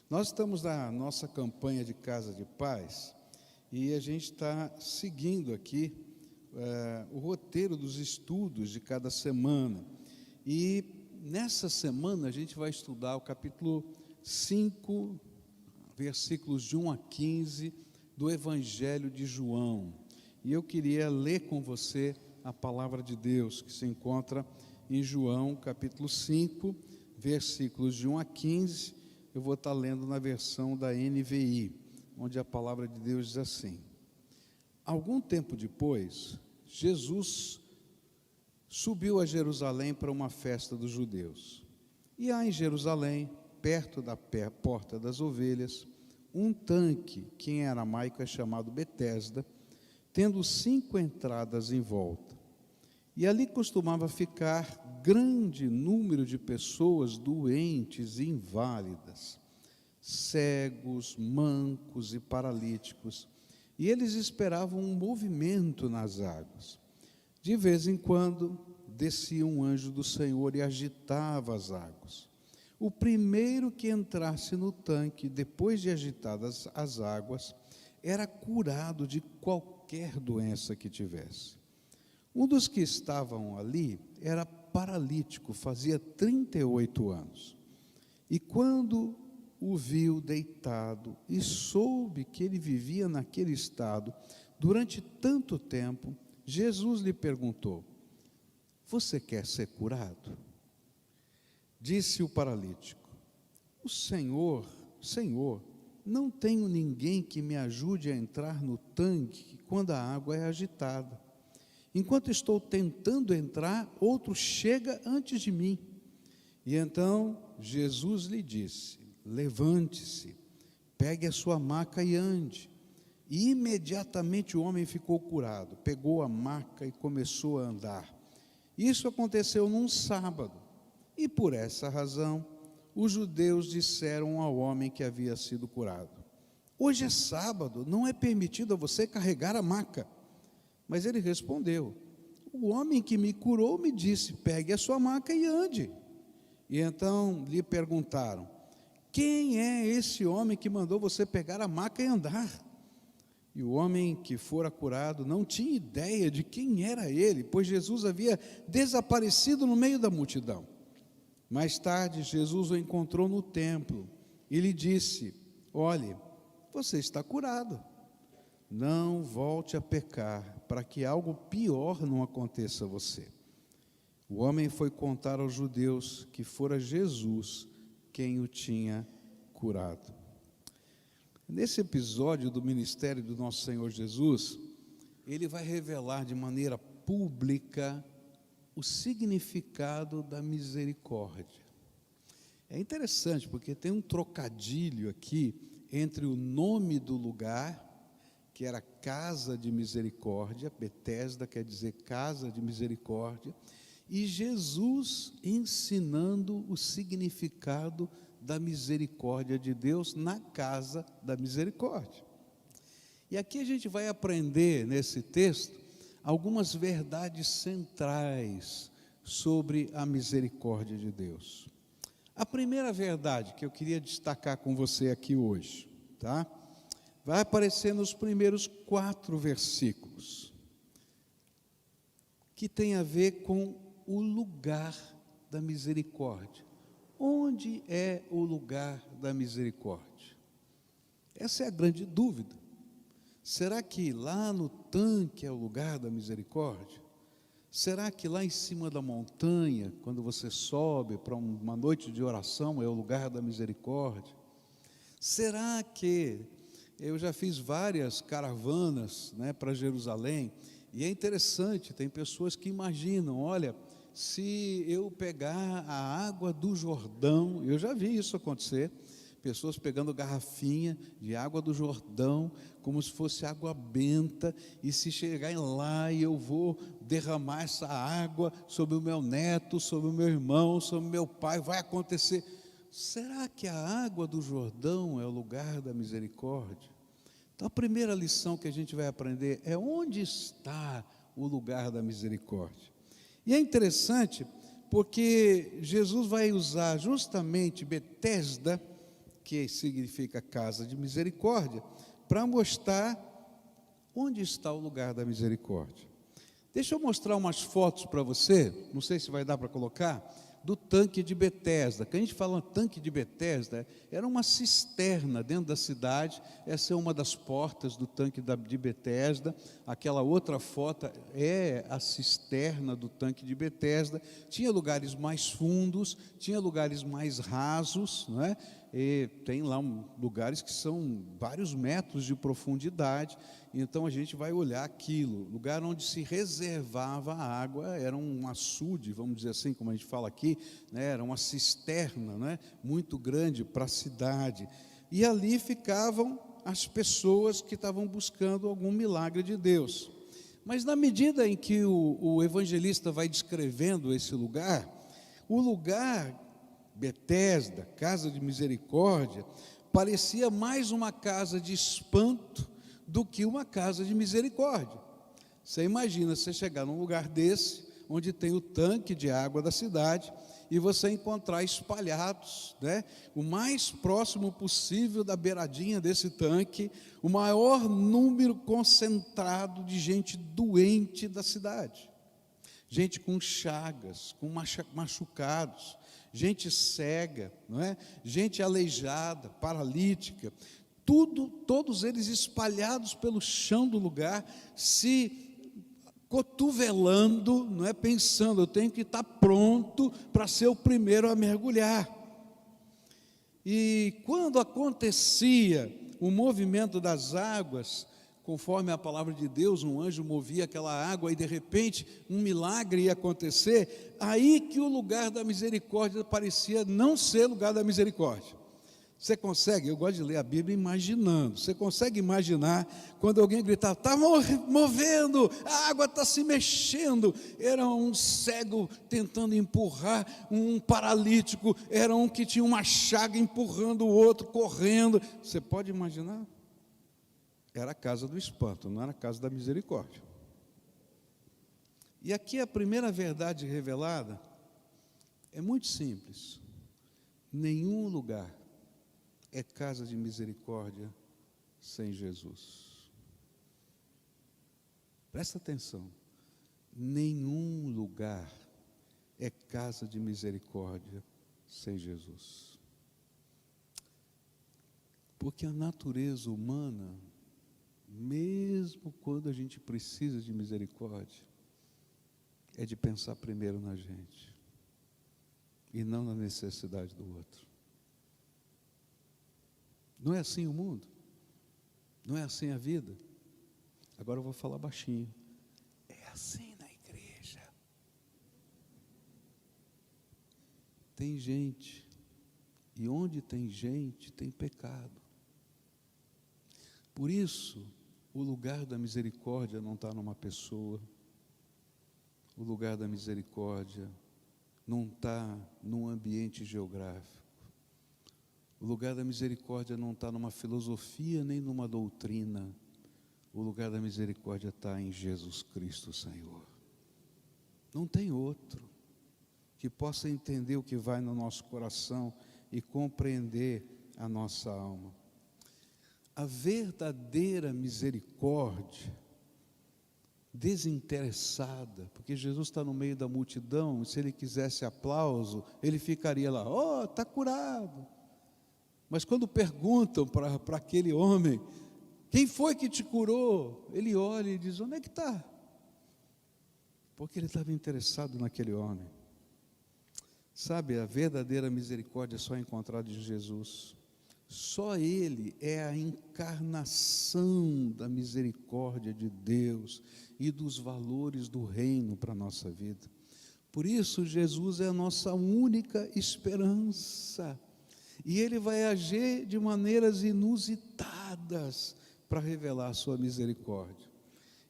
Nós estamos na nossa campanha de Casa de Paz e a gente está seguindo aqui o roteiro dos estudos de cada semana. E nessa semana a gente vai estudar o capítulo 5, versículos de 1 a 15 do Evangelho de João. E eu queria ler com você a palavra de Deus que se encontra em João, capítulo 5, versículos de 1 a 15. Eu vou estar lendo na versão da NVI, onde a palavra de Deus diz assim: Algum tempo depois, Jesus subiu a Jerusalém para uma festa dos judeus. E há em Jerusalém, perto da porta das ovelhas, um tanque, que em aramaico é chamado Betesda, tendo 5 entradas em volta. E ali costumava ficar grande número de pessoas doentes e inválidas, cegos, mancos e paralíticos, e eles esperavam um movimento nas águas. De vez em quando, descia um anjo do Senhor e agitava as águas. O primeiro que entrasse no tanque, depois de agitadas as águas, era curado de qualquer doença que tivesse. Um dos que estavam ali era paralítico, fazia 38 anos. E quando o viu deitado e soube que ele vivia naquele estado durante tanto tempo, Jesus lhe perguntou: Você quer ser curado? Disse o paralítico: Senhor, não tenho ninguém que me ajude a entrar no tanque quando a água é agitada. Enquanto estou tentando entrar, outro chega antes de mim. E então Jesus lhe disse: Levante-se, pegue a sua maca e ande. E imediatamente o homem ficou curado, pegou a maca e começou a andar. Isso aconteceu num sábado, e por essa razão os judeus disseram ao homem que havia sido curado: Hoje é sábado, não é permitido a você carregar a maca. Mas ele respondeu: O homem que me curou me disse: Pegue a sua maca e ande. E então lhe perguntaram: Quem é esse homem que mandou você pegar a maca e andar? E o homem que fora curado não tinha ideia de quem era ele, pois Jesus havia desaparecido no meio da multidão. Mais tarde, Jesus o encontrou no templo e lhe disse: Olhe, você está curado. Não volte a pecar, para que algo pior não aconteça a você. O homem foi contar aos judeus que fora Jesus quem o tinha curado. Nesse episódio do ministério do nosso Senhor Jesus, ele vai revelar de maneira pública o significado da misericórdia. É interessante porque tem um trocadilho aqui entre o nome do lugar, que era Casa de Misericórdia, Betesda quer dizer Casa de Misericórdia, e Jesus ensinando o significado da misericórdia de Deus na Casa da Misericórdia. E aqui a gente vai aprender nesse texto algumas verdades centrais sobre a misericórdia de Deus. A primeira verdade que eu queria destacar com você aqui hoje, tá? Vai aparecer nos primeiros 4 versículos, que tem a ver com o lugar da misericórdia. Onde é o lugar da misericórdia? Essa é a grande dúvida. Será que lá no tanque é o lugar da misericórdia? Será que lá em cima da montanha, quando você sobe para uma noite de oração, é o lugar da misericórdia? Será que eu já fiz várias caravanas, para Jerusalém, e é interessante, tem pessoas que imaginam: olha, se eu pegar a água do Jordão, eu já vi isso acontecer, pessoas pegando garrafinha de água do Jordão, como se fosse água benta, e se chegar lá e eu vou derramar essa água sobre o meu neto, sobre o meu irmão, sobre o meu pai, vai acontecer. Será que a água do Jordão é o lugar da misericórdia? Então a primeira lição que a gente vai aprender é onde está o lugar da misericórdia. E é interessante porque Jesus vai usar justamente Betesda que significa casa de misericórdia, para mostrar onde está o lugar da misericórdia. Deixa eu mostrar umas fotos para você, não sei se vai dar para colocar, do tanque de Betesda. Quando a gente fala tanque de Betesda, era uma cisterna dentro da cidade. Essa é uma das portas do tanque de Betesda. Aquela outra foto é a cisterna do tanque de Betesda. Tinha lugares mais fundos, tinha lugares mais rasos, não é? E tem lá lugares que são vários metros de profundidade. Então a gente vai olhar aquilo, lugar onde se reservava a água, era um açude, vamos dizer assim, como a gente fala aqui, né? Era uma cisterna, né? Muito grande para a cidade. E ali ficavam as pessoas que estavam buscando algum milagre de Deus. Mas na medida em que o evangelista vai descrevendo esse lugar, o lugar Betesda, casa de misericórdia, parecia mais uma casa de espanto do que uma casa de misericórdia. Você imagina você chegar num lugar desse, onde tem o tanque de água da cidade, e você encontrar espalhados, né, o mais próximo possível da beiradinha desse tanque, o maior número concentrado de gente doente da cidade. Gente com chagas, com machucados, gente cega, não é? Gente aleijada, paralítica, todos eles espalhados pelo chão do lugar, se cotovelando, não é? Pensando, eu tenho que estar pronto para ser o primeiro a mergulhar. E quando acontecia o movimento das águas, conforme a palavra de Deus, um anjo movia aquela água e de repente um milagre ia acontecer, aí que o lugar da misericórdia parecia não ser lugar da misericórdia. Você consegue, eu gosto de ler a Bíblia imaginando, você consegue imaginar quando alguém gritava, está movendo, a água está se mexendo, era um cego tentando empurrar um paralítico, era um que tinha uma chaga empurrando o outro, correndo, você pode imaginar? Era a casa do espanto, não era a casa da misericórdia. E aqui a primeira verdade revelada é muito simples. Nenhum lugar é casa de misericórdia sem Jesus. Presta atenção. Nenhum lugar é casa de misericórdia sem Jesus. Porque a natureza humana, mesmo quando a gente precisa de misericórdia, é de pensar primeiro na gente e não na necessidade do outro. Não é assim o mundo? Não é assim a vida? Agora eu vou falar baixinho. É assim na igreja. Tem gente, e onde tem gente, tem pecado. Por isso, o lugar da misericórdia não está numa pessoa, o lugar da misericórdia não está num ambiente geográfico, o lugar da misericórdia não está numa filosofia nem numa doutrina, o lugar da misericórdia está em Jesus Cristo, Senhor. Não tem outro que possa entender o que vai no nosso coração e compreender a nossa alma. A verdadeira misericórdia, desinteressada, porque Jesus está no meio da multidão, e se ele quisesse aplauso, ele ficaria lá, está curado. Mas quando perguntam para aquele homem, quem foi que te curou? Ele olha e diz, onde é que está? Porque ele estava interessado naquele homem. Sabe, a verdadeira misericórdia é só encontrada em Jesus. Só Ele é a encarnação da misericórdia de Deus e dos valores do reino para a nossa vida. Por isso, Jesus é a nossa única esperança. E Ele vai agir de maneiras inusitadas para revelar a sua misericórdia.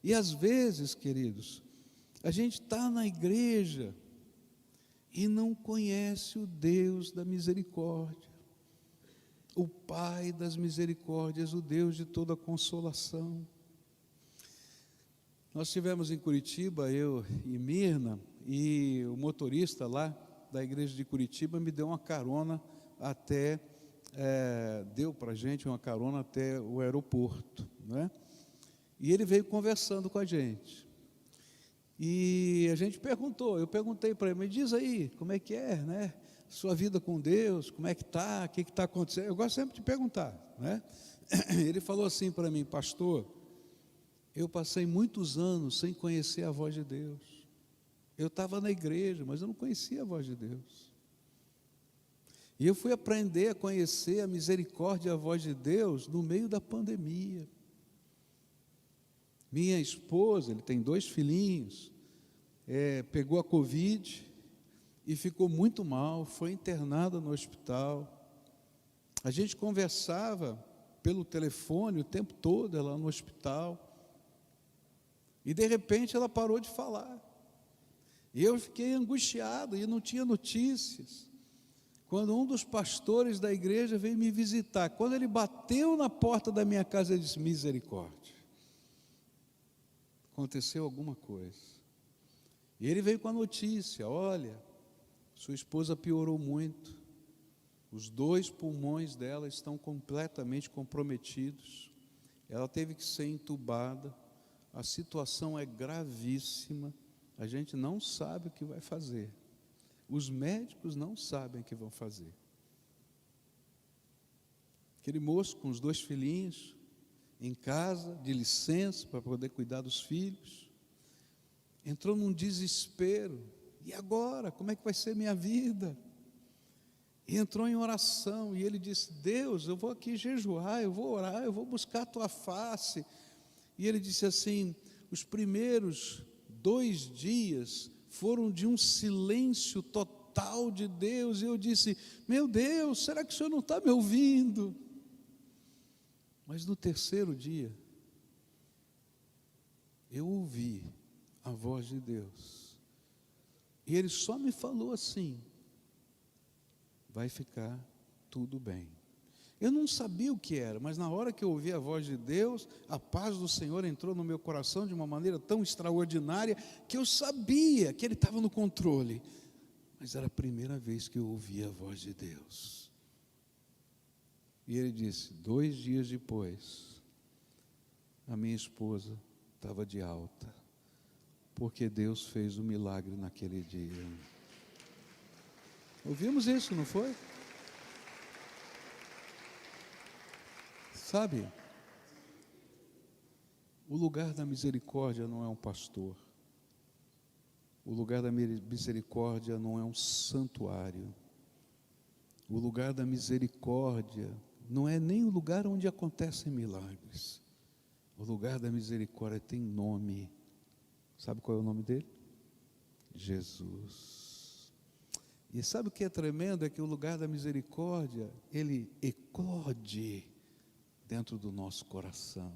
E às vezes, queridos, a gente está na igreja e não conhece o Deus da misericórdia. O Pai das misericórdias, o Deus de toda consolação. Nós estivemos em Curitiba, eu e Mirna, e o motorista lá da igreja de Curitiba me deu uma carona até deu para a gente uma carona até o aeroporto, né? E ele veio conversando com a gente. E a gente perguntou, eu perguntei para ele, me diz aí, como é que é, né? Sua vida com Deus, como é que está, o que está acontecendo? Eu gosto sempre de perguntar, né? Ele falou assim para mim, pastor, eu passei muitos anos sem conhecer a voz de Deus. Eu estava na igreja, mas eu não conhecia a voz de Deus. E eu fui aprender a conhecer a misericórdia e a voz de Deus no meio da pandemia. Minha esposa, ele tem 2 filhinhos, pegou a Covid e ficou muito mal, foi internada no hospital. A gente conversava pelo telefone o tempo todo, ela no hospital. E de repente ela parou de falar. E eu fiquei angustiado e não tinha notícias. Quando um dos pastores da igreja veio me visitar, quando ele bateu na porta da minha casa, ele disse, misericórdia. Aconteceu alguma coisa. E ele veio com a notícia, olha, sua esposa piorou muito. Os 2 pulmões dela estão completamente comprometidos. Ela teve que ser entubada. A situação é gravíssima. A gente não sabe o que vai fazer. Os médicos não sabem o que vão fazer. Aquele moço com os 2 filhinhos, em casa, de licença, para poder cuidar dos filhos, entrou num desespero. E agora? Como é que vai ser minha vida? E entrou em oração, e ele disse, Deus, eu vou aqui jejuar, eu vou orar, eu vou buscar a tua face. E ele disse assim, os primeiros 2 dias foram de um silêncio total de Deus, e eu disse, meu Deus, será que o Senhor não está me ouvindo? Mas no 3º dia, eu ouvi a voz de Deus, e Ele só me falou assim, vai ficar tudo bem. Eu não sabia o que era, mas na hora que eu ouvi a voz de Deus, a paz do Senhor entrou no meu coração de uma maneira tão extraordinária, que eu sabia que Ele estava no controle, mas era a primeira vez que eu ouvia a voz de Deus. E Ele disse, 2 dias depois, a minha esposa estava de alta, porque Deus fez um milagre naquele dia. Ouvimos isso, não foi? Sabe, o lugar da misericórdia não é um pastor, o lugar da misericórdia não é um santuário, o lugar da misericórdia não é nem o lugar onde acontecem milagres, o lugar da misericórdia tem nome. Sabe qual é o nome dele? Jesus. E sabe o que é tremendo? É que o lugar da misericórdia, ele eclode dentro do nosso coração.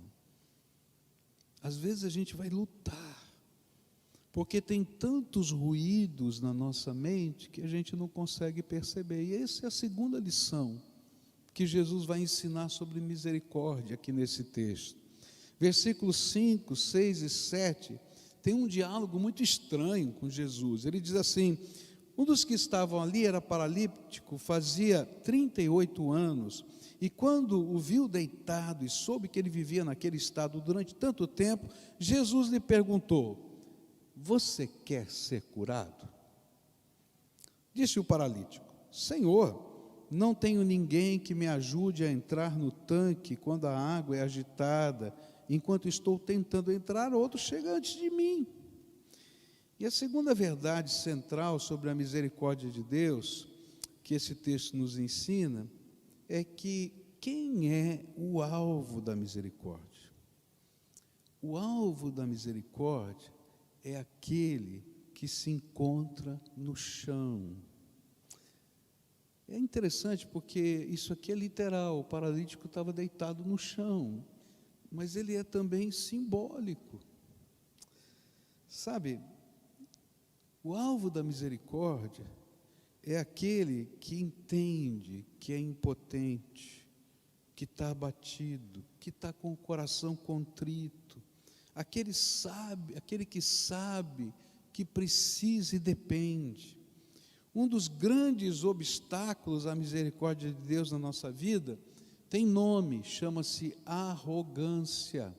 Às vezes a gente vai lutar, porque tem tantos ruídos na nossa mente que a gente não consegue perceber. E essa é a segunda lição que Jesus vai ensinar sobre misericórdia aqui nesse texto. Versículos 5, 6 e 7 tem um diálogo muito estranho com Jesus. Ele diz assim, um dos que estavam ali era paralítico, fazia 38 anos, e quando o viu deitado e soube que ele vivia naquele estado durante tanto tempo, Jesus lhe perguntou, você quer ser curado? Disse o paralítico, Senhor, não tenho ninguém que me ajude a entrar no tanque quando a água é agitada. Enquanto estou tentando entrar, outro chega antes de mim. E a segunda verdade central sobre a misericórdia de Deus, que esse texto nos ensina, é que quem é o alvo da misericórdia? O alvo da misericórdia é aquele que se encontra no chão. É interessante porque isso aqui é literal, o paralítico estava deitado no chão, mas ele é também simbólico. Sabe, o alvo da misericórdia é aquele que entende que é impotente, que está abatido, que está com o coração contrito, aquele que sabe que precisa e depende. Um dos grandes obstáculos à misericórdia de Deus na nossa vida tem nome, chama-se arrogância.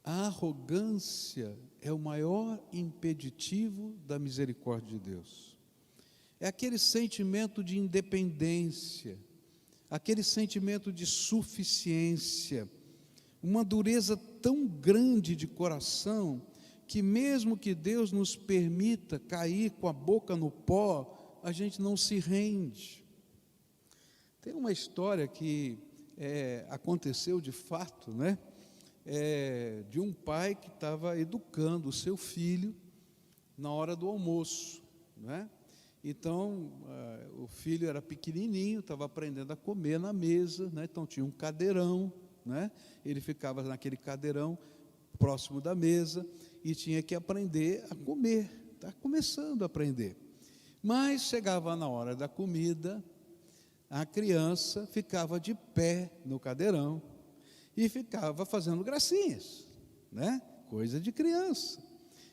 A arrogância é o maior impeditivo da misericórdia de Deus. É aquele sentimento de independência, aquele sentimento de suficiência, uma dureza tão grande de coração, que mesmo que Deus nos permita cair com a boca no pó, a gente não se rende. Tem uma história que aconteceu de fato, né? De um pai que estava educando o seu filho na hora do almoço, né? Então, o filho era pequenininho, estava aprendendo a comer na mesa, né? Então tinha um cadeirão, né? Ele ficava naquele cadeirão próximo da mesa e tinha que aprender a comer, está começando a aprender. Mas chegava na hora da comida, a criança ficava de pé no cadeirão e ficava fazendo gracinhas, né? Coisa de criança.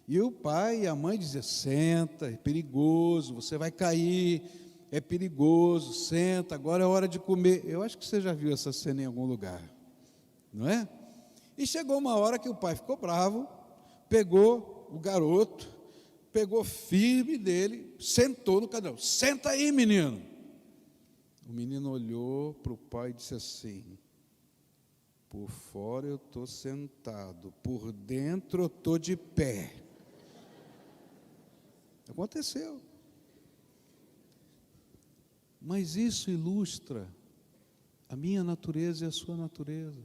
E o pai e a mãe diziam: senta, é perigoso, você vai cair, é perigoso, senta, agora é hora de comer. Eu acho que você já viu essa cena em algum lugar, não é? E chegou uma hora que o pai ficou bravo, pegou o garoto, pegou firme dele, sentou no cadeirão. Senta aí, menino. O menino olhou para o pai e disse assim: por fora eu estou sentado, por dentro eu estou de pé. Aconteceu. Mas isso ilustra a minha natureza e a sua natureza.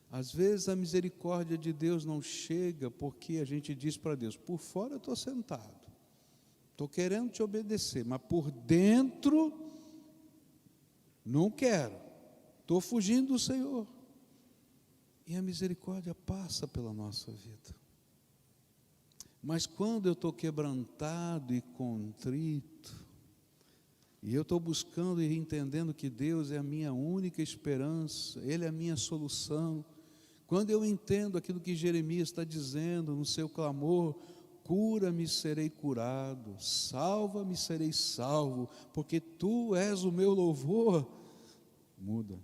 Às vezes a misericórdia de Deus não chega porque a gente diz para Deus: por fora eu estou sentado, estou querendo te obedecer, mas por dentro não quero, estou fugindo do Senhor. E a misericórdia passa pela nossa vida. Mas quando eu estou quebrantado e contrito, e eu estou buscando e entendendo que Deus é a minha única esperança, Ele é a minha solução, quando eu entendo aquilo que Jeremias está dizendo no seu clamor: cura-me, serei curado, salva-me, serei salvo, porque Tu és o meu louvor, muda.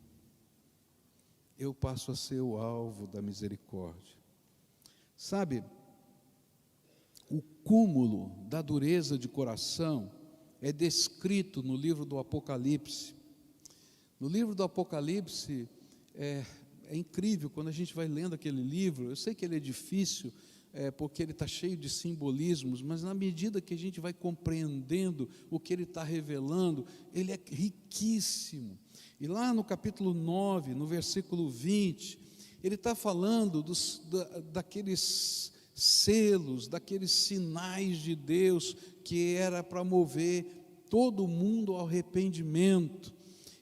Eu passo a ser o alvo da misericórdia. Sabe, o cúmulo da dureza de coração é descrito no livro do Apocalipse. No livro do Apocalipse, é incrível quando a gente vai lendo aquele livro. Eu sei que ele é difícil, porque ele está cheio de simbolismos, mas na medida que a gente vai compreendendo o que ele está revelando, ele é riquíssimo. E lá no capítulo 9, no versículo 20, ele está falando daqueles selos, daqueles sinais de Deus, que era para mover todo mundo ao arrependimento.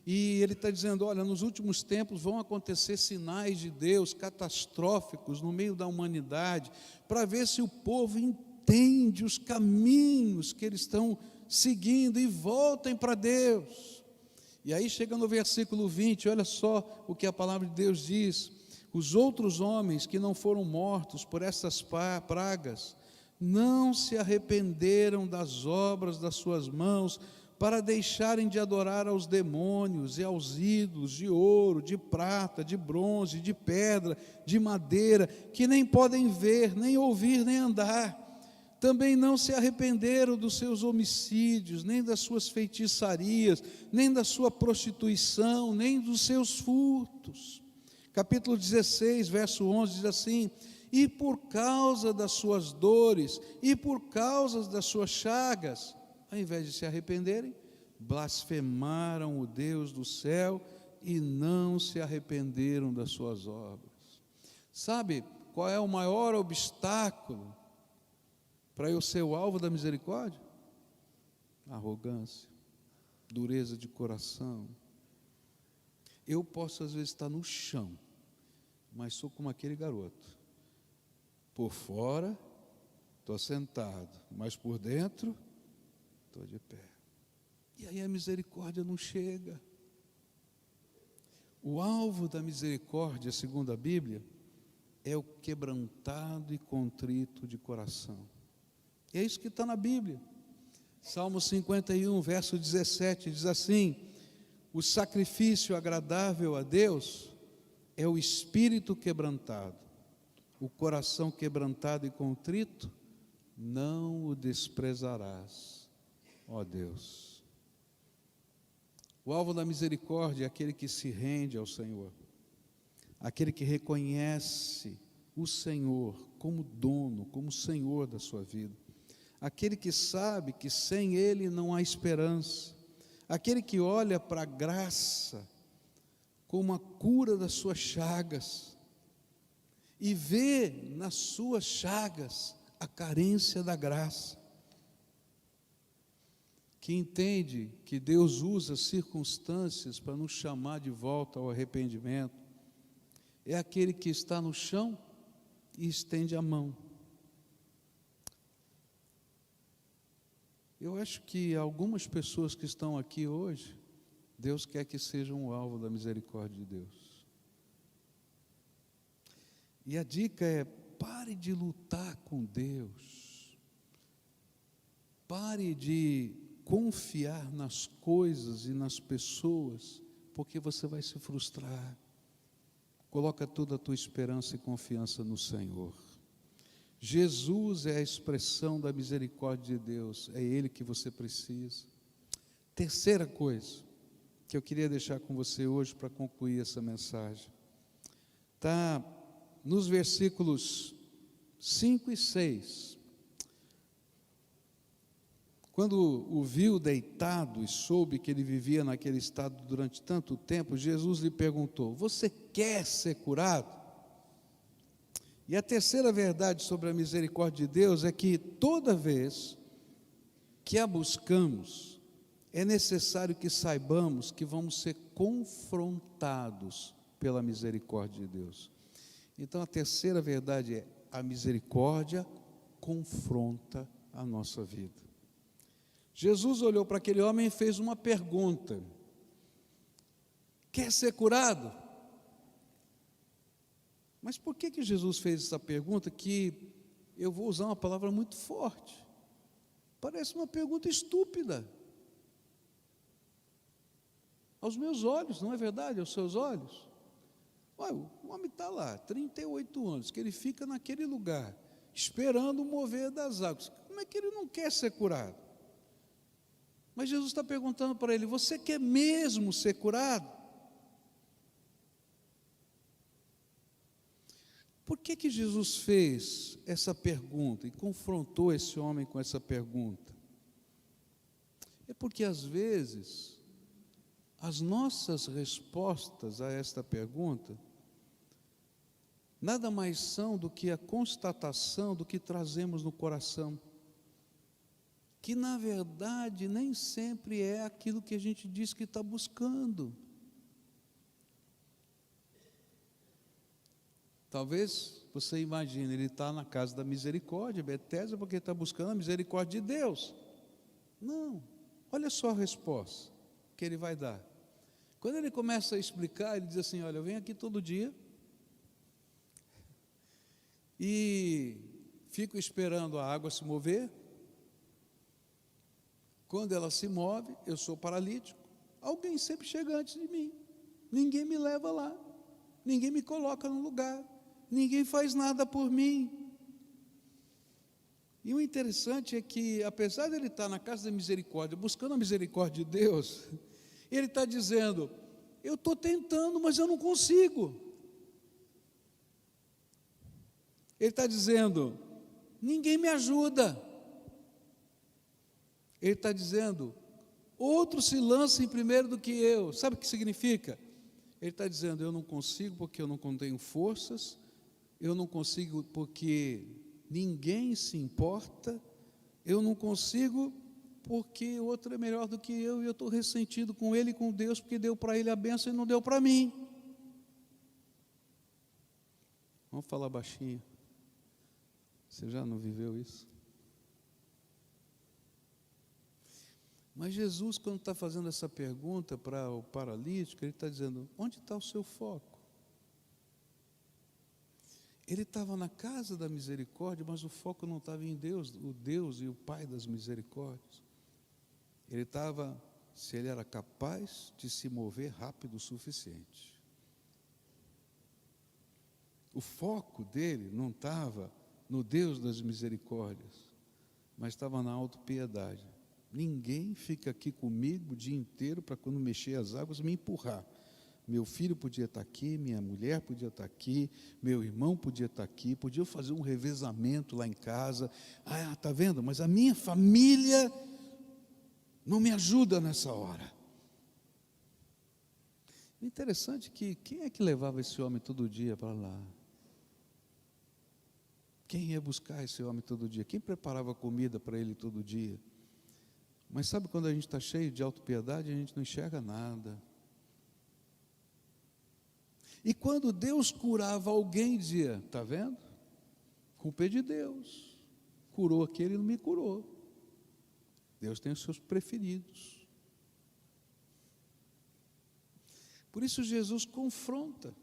E ele está dizendo: olha, nos últimos tempos vão acontecer sinais de Deus catastróficos no meio da humanidade, para ver se o povo entende os caminhos que eles estão seguindo e voltem para Deus. E aí chega no versículo 20, olha só o que a palavra de Deus diz: os outros homens que não foram mortos por essas pragas não se arrependeram das obras das suas mãos, para deixarem de adorar aos demônios e aos ídolos de ouro, de prata, de bronze, de pedra, de madeira, que nem podem ver, nem ouvir, nem andar. Também não se arrependeram dos seus homicídios, nem das suas feitiçarias, nem da sua prostituição, nem dos seus furtos. Capítulo 16, verso 11 diz assim: e por causa das suas dores, e por causa das suas chagas, ao invés de se arrependerem, blasfemaram o Deus do céu e não se arrependeram das suas obras. Sabe qual é o maior obstáculo para eu ser o alvo da misericórdia? Arrogância, dureza de coração. Eu posso às vezes estar no chão, mas sou como aquele garoto. Por fora, estou sentado, mas por dentro, estou de pé. E aí a misericórdia não chega. O alvo da misericórdia, segundo a Bíblia, é o quebrantado e contrito de coração. E é isso que está na Bíblia. Salmo 51, verso 17, diz assim: o sacrifício agradável a Deus é o espírito quebrantado, o coração quebrantado e contrito, não o desprezarás, ó Deus. O alvo da misericórdia é aquele que se rende ao Senhor, aquele que reconhece o Senhor como dono, como Senhor da sua vida, aquele que sabe que sem Ele não há esperança, aquele que olha para a graça como a cura das suas chagas e vê nas suas chagas a carência da graça, que entende que Deus usa circunstâncias para nos chamar de volta ao arrependimento, é aquele que está no chão e estende a mão. Eu acho que algumas pessoas que estão aqui hoje, Deus quer que sejam o alvo da misericórdia de Deus. E a dica é: pare de lutar com Deus, pare de confiar nas coisas e nas pessoas, porque você vai se frustrar. Coloca toda a tua esperança e confiança no Senhor. Jesus é a expressão da misericórdia de Deus, é Ele que você precisa. Terceira coisa que eu queria deixar com você hoje para concluir essa mensagem, está nos versículos 5 e 6. Quando o viu deitado e soube que ele vivia naquele estado durante tanto tempo, Jesus lhe perguntou: você quer ser curado? E a terceira verdade sobre a misericórdia de Deus é que toda vez que a buscamos, é necessário que saibamos que vamos ser confrontados pela misericórdia de Deus. Então a terceira verdade é: a misericórdia confronta a nossa vida. Jesus olhou para aquele homem e fez uma pergunta: quer ser curado? Mas por que Jesus fez essa pergunta, que eu vou usar uma palavra muito forte? Parece uma pergunta estúpida. Aos meus olhos, não é verdade? Aos seus olhos. Olha, o homem está lá, 38 anos, que ele fica naquele lugar, esperando o mover das águas. Como é que ele não quer ser curado? Mas Jesus está perguntando para ele: você quer mesmo ser curado? Por que Jesus fez essa pergunta e confrontou esse homem com essa pergunta? É porque às vezes as nossas respostas a esta pergunta nada mais são do que a constatação do que trazemos no coração, que na verdade nem sempre é aquilo que a gente diz que está buscando. Talvez você imagine, ele está na casa da misericórdia, Betesda, porque está buscando a misericórdia de Deus. Não, olha só a resposta que ele vai dar. Quando ele começa a explicar, ele diz assim: olha, eu venho aqui todo dia e fico esperando a água se mover. Quando ela se move, eu sou paralítico, alguém sempre chega antes de mim, ninguém me leva lá, ninguém me coloca no lugar, ninguém faz nada por mim. E o interessante é que, apesar de ele estar na casa da misericórdia, buscando a misericórdia de Deus, ele está dizendo: eu estou tentando, mas eu não consigo. Ele está dizendo: ninguém me ajuda. Ele está dizendo: outros se lancem primeiro do que eu. Sabe o que significa? Ele está dizendo: eu não consigo porque eu não tenho forças, eu não consigo porque ninguém se importa, eu não consigo porque outro é melhor do que eu, e eu estou ressentido com ele e com Deus, porque deu para ele a bênção e não deu para mim. Vamos falar baixinho. Você já não viveu isso? Mas Jesus, quando está fazendo essa pergunta para o paralítico, ele está dizendo: onde está o seu foco? Ele estava na casa da misericórdia, mas o foco não estava em Deus, o Deus e o Pai das misericórdias. Ele estava, se ele era capaz de se mover rápido o suficiente. O foco dele não estava no Deus das misericórdias, mas estava na autopiedade. Ninguém fica aqui comigo o dia inteiro para, quando mexer as águas, me empurrar. Meu filho podia estar aqui, minha mulher podia estar aqui, meu irmão podia estar aqui, podia fazer um revezamento lá em casa. Ah, está vendo? Mas a minha família não me ajuda nessa hora. Interessante que quem é que levava esse homem todo dia para lá? Quem ia buscar esse homem todo dia? Quem preparava comida para ele todo dia? Mas sabe, quando a gente está cheio de autopiedade, a gente não enxerga nada. E quando Deus curava alguém, dizia: está vendo? Culpa é de Deus. Curou aquele e não me curou. Deus tem os seus preferidos. Por isso Jesus confronta.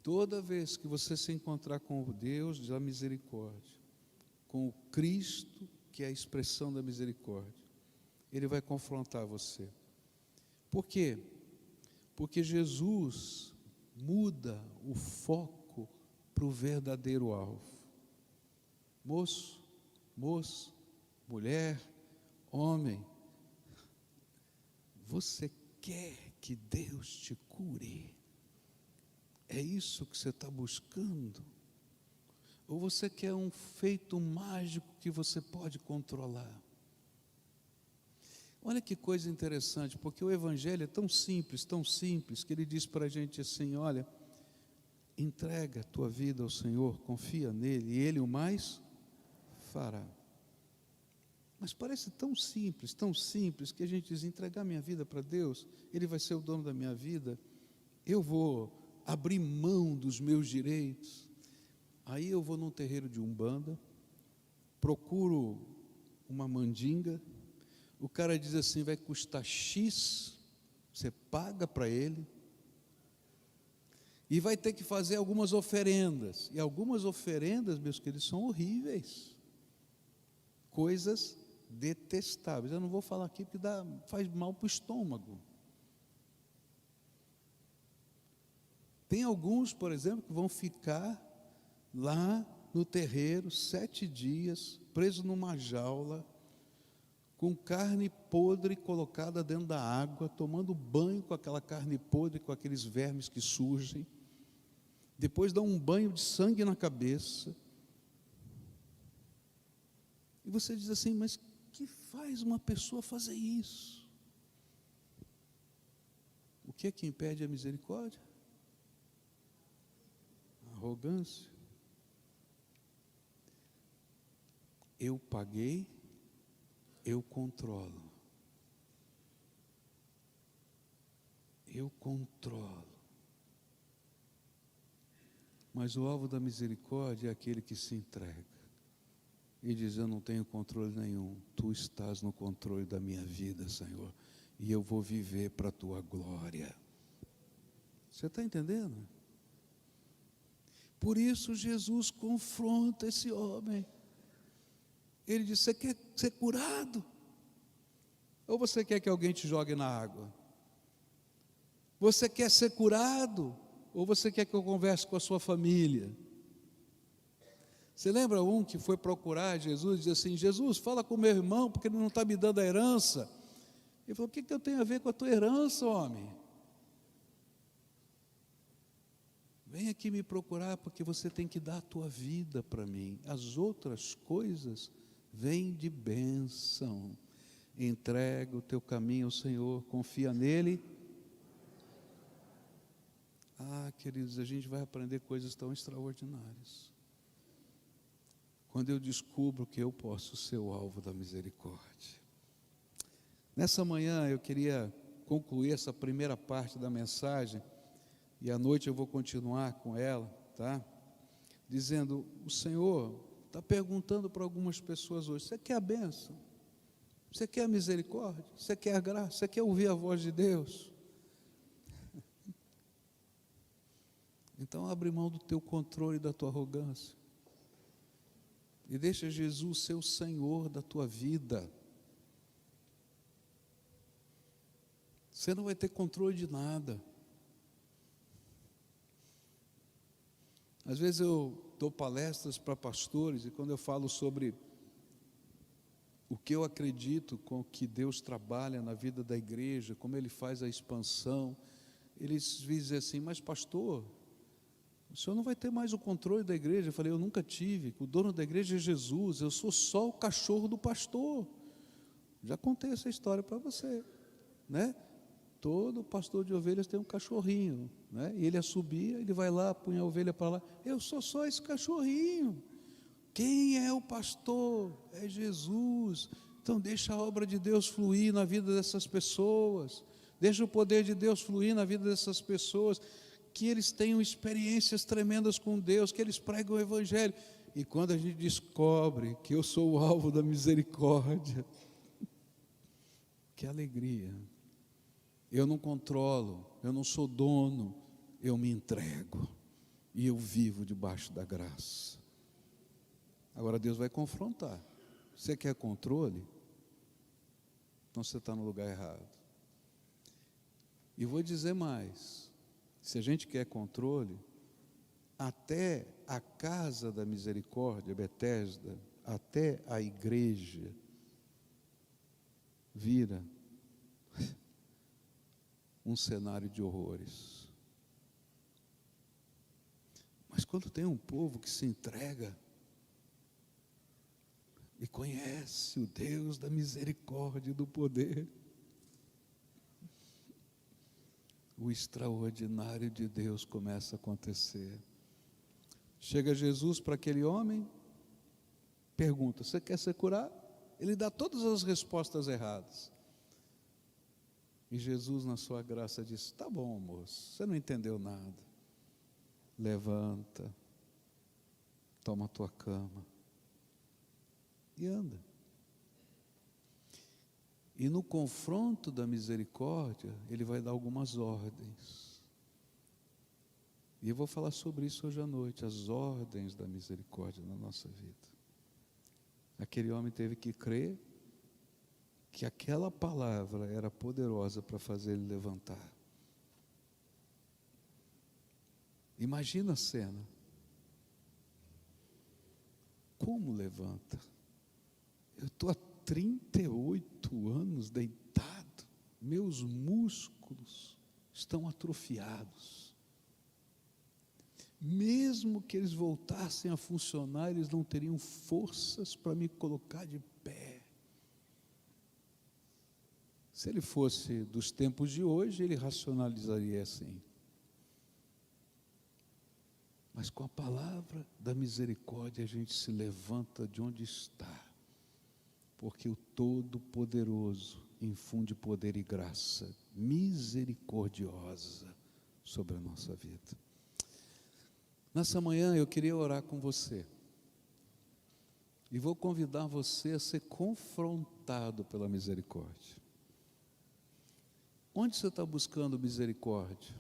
Toda vez que você se encontrar com o Deus da misericórdia, com o Cristo, que é a expressão da misericórdia, Ele vai confrontar você. Por quê? Porque Jesus muda o foco para o verdadeiro alvo. Moço, moça, mulher, homem, você quer que Deus te cure? É isso que você está buscando? Ou você quer um feito mágico que você pode controlar? Olha que coisa interessante, porque o Evangelho é tão simples, que ele diz para a gente assim: olha, entrega a tua vida ao Senhor, confia nele, e Ele o mais fará. Mas parece tão simples, que a gente diz: entregar minha vida para Deus, Ele vai ser o dono da minha vida, eu vou abrir mão dos meus direitos. Aí eu vou num terreiro de Umbanda, procuro uma mandinga, o cara diz assim: vai custar X, você paga para ele, e vai ter que fazer algumas oferendas, e algumas oferendas, meus queridos, são horríveis, coisas detestáveis. Eu não vou falar aqui porque faz mal para o estômago. Tem alguns, por exemplo, que vão ficar lá no terreiro 7 dias, preso numa jaula, com carne podre colocada dentro da água, tomando banho com aquela carne podre, com aqueles vermes que surgem, depois dá um banho de sangue na cabeça, e você diz assim: mas que faz uma pessoa fazer isso? O que é que impede a misericórdia? A arrogância. Eu paguei, eu controlo. Eu controlo. Mas o alvo da misericórdia é aquele que se entrega e diz: eu não tenho controle nenhum, Tu estás no controle da minha vida, Senhor, e eu vou viver para a Tua glória. Você está entendendo? Por isso Jesus confronta esse homem. Ele diz: você quer ser curado? Ou você quer que alguém te jogue na água? Você quer ser curado? Ou você quer que eu converse com a sua família? Você lembra um que foi procurar Jesus e disse assim: Jesus, fala com meu irmão, porque ele não está me dando a herança. Ele falou: o que eu tenho a ver com a tua herança, homem? Vem aqui me procurar, porque você tem que dar a tua vida para mim. As outras coisas vêm de bênção. Entrega o teu caminho ao Senhor, confia nele. Ah, queridos, a gente vai aprender coisas tão extraordinárias quando eu descubro que eu posso ser o alvo da misericórdia. Nessa manhã eu queria concluir essa primeira parte da mensagem, e à noite eu vou continuar com ela, tá? Dizendo: o Senhor está perguntando para algumas pessoas hoje: você quer a bênção? Você quer a misericórdia? Você quer a graça? Você quer ouvir a voz de Deus? Então abre mão do teu controle e da tua arrogância. E deixa Jesus ser o Senhor da tua vida. Você não vai ter controle de nada. Às vezes eu dou palestras para pastores, e quando eu falo sobre o que eu acredito com que Deus trabalha na vida da igreja, como Ele faz a expansão, eles dizem assim: mas pastor, o senhor não vai ter mais o controle da igreja. Eu falei: eu nunca tive, o dono da igreja é Jesus, eu sou só o cachorro do pastor. Já contei essa história para você, né? Todo pastor de ovelhas tem um cachorrinho, né? E ele assobia, ele vai lá, punha a ovelha para lá. Eu sou só esse cachorrinho. Quem é o pastor? É Jesus. Então deixa a obra de Deus fluir na vida dessas pessoas. Deixa o poder de Deus fluir na vida dessas pessoas. Que eles tenham experiências tremendas com Deus, que eles pregam o Evangelho. E quando a gente descobre que eu sou o alvo da misericórdia, que alegria. Eu não controlo, eu não sou dono, eu me entrego e eu vivo debaixo da graça. Agora Deus vai confrontar. Você quer controle? Então você está no lugar errado. E vou dizer mais: se a gente quer controle, até a casa da misericórdia, Betesda, até a igreja, vira um cenário de horrores. Mas quando tem um povo que se entrega e conhece o Deus da misericórdia e do poder, o extraordinário de Deus começa a acontecer. Chega Jesus para aquele homem, pergunta: você quer ser curado? Ele dá todas as respostas erradas. E Jesus, na sua graça, diz: tá bom, moço, você não entendeu nada. Levanta, toma a tua cama e anda. E no confronto da misericórdia, Ele vai dar algumas ordens. E eu vou falar sobre isso hoje à noite, as ordens da misericórdia na nossa vida. Aquele homem teve que crer que aquela palavra era poderosa para fazer ele levantar. Imagina a cena. Como levanta? Eu estou há 38 anos deitado, meus músculos estão atrofiados. Mesmo que eles voltassem a funcionar, eles não teriam forças para me colocar de pé. Se ele fosse dos tempos de hoje, ele racionalizaria assim. Mas com a palavra da misericórdia, a gente se levanta de onde está, porque o Todo-Poderoso infunde poder e graça misericordiosa sobre a nossa vida. Nessa manhã eu queria orar com você, e vou convidar você a ser confrontado pela misericórdia. Onde você está buscando misericórdia?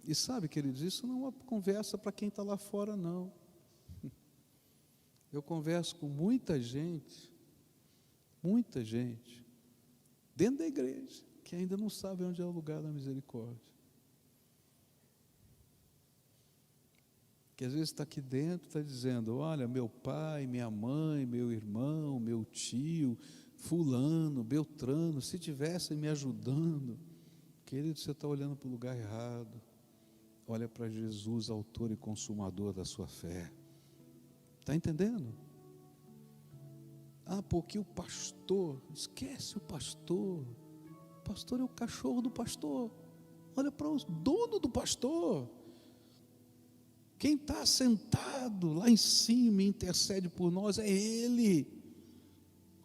E sabe, queridos, isso não é uma conversa para quem está lá fora, não. Eu converso com muita gente, dentro da igreja, que ainda não sabe onde é o lugar da misericórdia. Que às vezes está aqui dentro, está dizendo: olha, meu pai, minha mãe, meu irmão, meu tio, fulano, beltrano, se tivessem me ajudando. Querido, você está olhando para o lugar errado. Olha para Jesus, autor e consumador da sua fé. Está entendendo? Ah, porque o pastor, esquece o pastor. O pastor é o cachorro do pastor. Olha para o dono do pastor. Quem está sentado lá em cima e intercede por nós é Ele.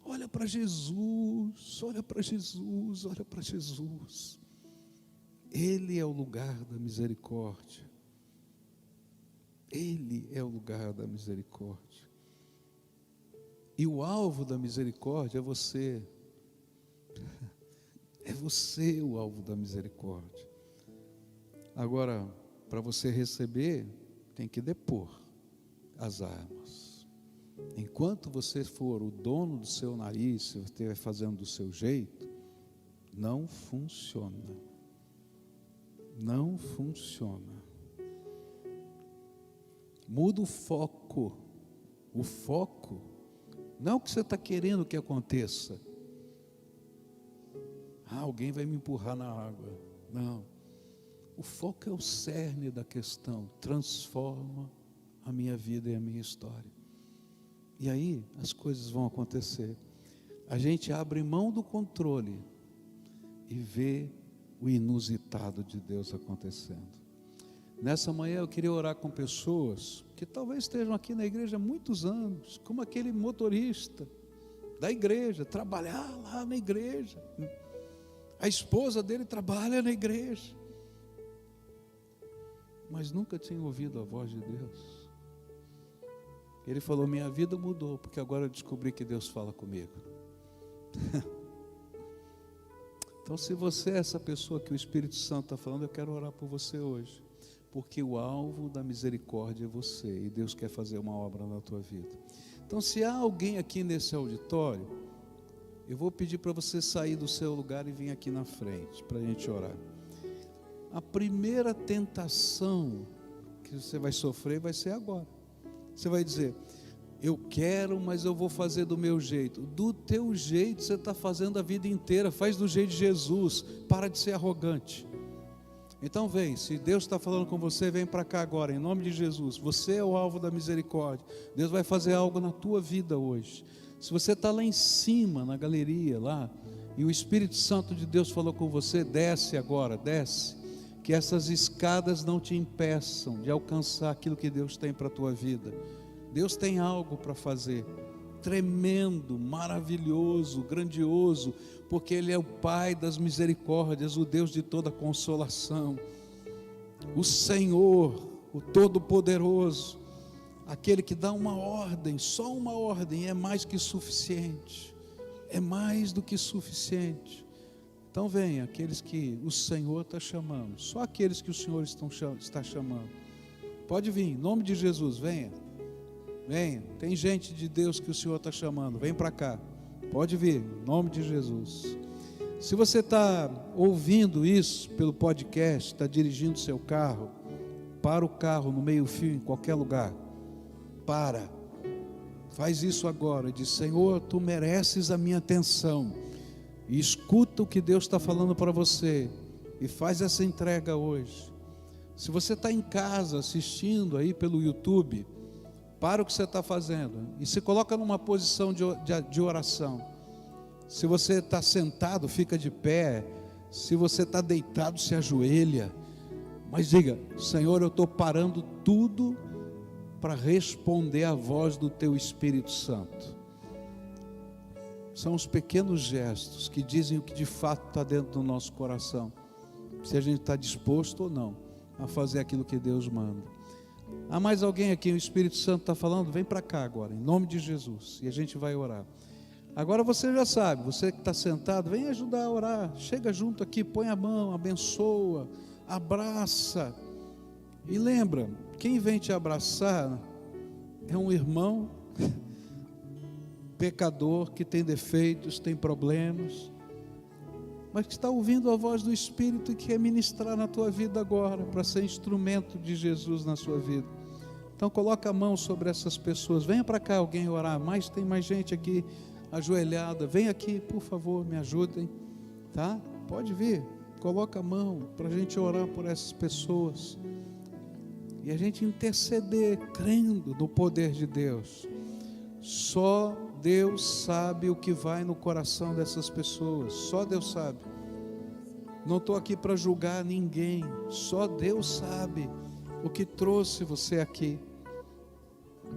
Olha para Jesus, olha para Jesus, olha para Jesus. Ele é o lugar da misericórdia. Ele é o lugar da misericórdia. E o alvo da misericórdia é você. É você o alvo da misericórdia. Agora, para você receber, tem que depor as armas. Enquanto você for o dono do seu nariz, se você estiver fazendo do seu jeito, não funciona. Não funciona. Muda o foco. O foco não é o que você está querendo que aconteça. Alguém vai me empurrar na água. Não. O foco é o cerne da questão. Transforma a minha vida e a minha história. E aí as coisas vão acontecer. A gente abre mão do controle e vê o inusitado de Deus acontecendo. Nessa manhã eu queria orar com pessoas que talvez estejam aqui na igreja há muitos anos, como aquele motorista da igreja, trabalhar lá na igreja. A esposa dele trabalha na igreja, mas nunca tinha ouvido a voz de Deus. Ele falou: minha vida mudou, porque agora eu descobri que Deus fala comigo. Então, se você é essa pessoa que o Espírito Santo está falando, eu quero orar por você hoje, porque o alvo da misericórdia é você, e Deus quer fazer uma obra na tua vida. Então, se há alguém aqui nesse auditório, eu vou pedir para você sair do seu lugar e vir aqui na frente, para a gente orar. A primeira tentação que você vai sofrer vai ser agora. Você vai dizer: eu quero, mas eu vou fazer do meu jeito. Do teu jeito você está fazendo a vida inteira. Faz do jeito de Jesus. Para de ser arrogante. Então vem, se Deus está falando com você, vem para cá agora, em nome de Jesus. Você é o alvo da misericórdia. Deus vai fazer algo na tua vida hoje. Se você está lá em cima, na galeria, lá, e o Espírito Santo de Deus falou com você, desce agora, desce. Que essas escadas não te impeçam de alcançar aquilo que Deus tem para a tua vida. Deus tem algo para fazer, tremendo, maravilhoso, grandioso, porque Ele é o Pai das misericórdias, o Deus de toda consolação, o Senhor, o Todo-Poderoso, aquele que dá uma ordem, só uma ordem é mais que suficiente, é mais do que suficiente. Então venha aqueles que o Senhor está chamando, só aqueles que o Senhor está chamando. Pode vir, em nome de Jesus, venha. Venha, tem gente de Deus que o Senhor está chamando, vem para cá, pode vir, em nome de Jesus. Se você está ouvindo isso pelo podcast, está dirigindo seu carro, para o carro no meio-fio, em qualquer lugar, faz isso agora, diz: Senhor, Tu mereces a minha atenção, e escuta o que Deus está falando para você, e faz essa entrega hoje. Se você está em casa assistindo aí pelo YouTube, para o que você está fazendo e se coloca numa posição de oração. Se você está sentado, fica de pé. Se você está deitado, se ajoelha. Mas diga: Senhor, eu estou parando tudo para responder à voz do Teu Espírito Santo. São os pequenos gestos que dizem o que de fato está dentro do nosso coração, se a gente está disposto ou não a fazer aquilo que Deus manda. Há mais alguém aqui, o Espírito Santo está falando? Vem para cá agora, em nome de Jesus, e a gente vai orar. Agora você já sabe, você que está sentado, vem ajudar a orar, chega junto aqui, põe a mão, abençoa, abraça, e lembra, quem vem te abraçar é um irmão pecador, que tem defeitos, tem problemas, mas que está ouvindo a voz do Espírito e quer ministrar na tua vida agora, para ser instrumento de Jesus na sua vida. Então coloca a mão sobre essas pessoas. Venha para cá alguém orar, tem mais gente aqui ajoelhada. Vem aqui, por favor, me ajudem, tá? Pode vir, coloca a mão para a gente orar por essas pessoas e a gente interceder, crendo no poder de Deus. Só Deus sabe o que vai no coração dessas pessoas, só Deus sabe. Não estou aqui para julgar ninguém, só Deus sabe o que trouxe você aqui.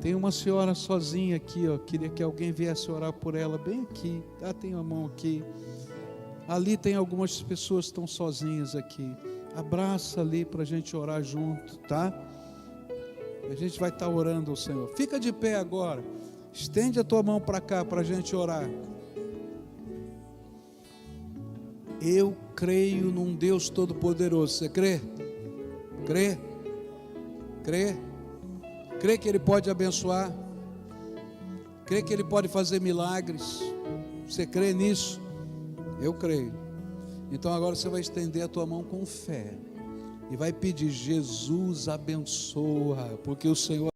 Tem uma senhora sozinha aqui, queria que alguém viesse orar por ela, bem aqui, tá? Tem a mão aqui. Ali tem algumas pessoas que estão sozinhas aqui. Abraça ali para a gente orar junto, tá? A gente vai estar orando ao Senhor. Fica de pé agora. Estende a tua mão para cá para a gente orar. Eu creio num Deus Todo-Poderoso. Você crê? Crê? Crê? Crê que Ele pode abençoar? Crê que Ele pode fazer milagres? Você crê nisso? Eu creio. Então agora você vai estender a tua mão com fé e vai pedir: Jesus abençoa, porque o Senhor